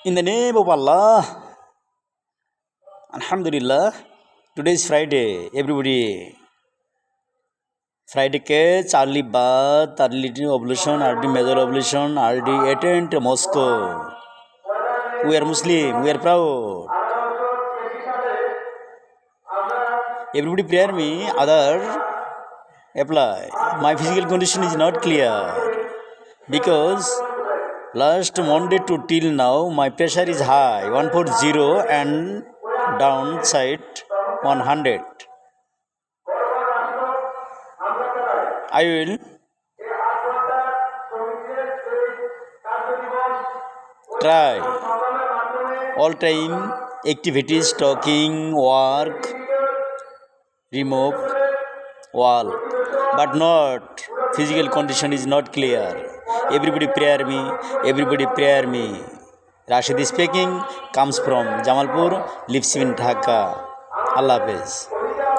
In the name of Allah, Alhamdulillah, today is Friday. Everybody, Friday catch, early bath, early ablution, early major ablution, early attend mosque. We are Muslim, we are proud. Everybody prayer me, other apply. My physical condition is not clear because last Monday to till now my pressure is high 140 and downside 100. I will try all time activities, talking, work, remove, wall, but not physical condition is not clear. Everybody prayer me, everybody prayer me. Rashid speaking, comes from Jamalpur, lives in Dhaka. Allah Hafiz.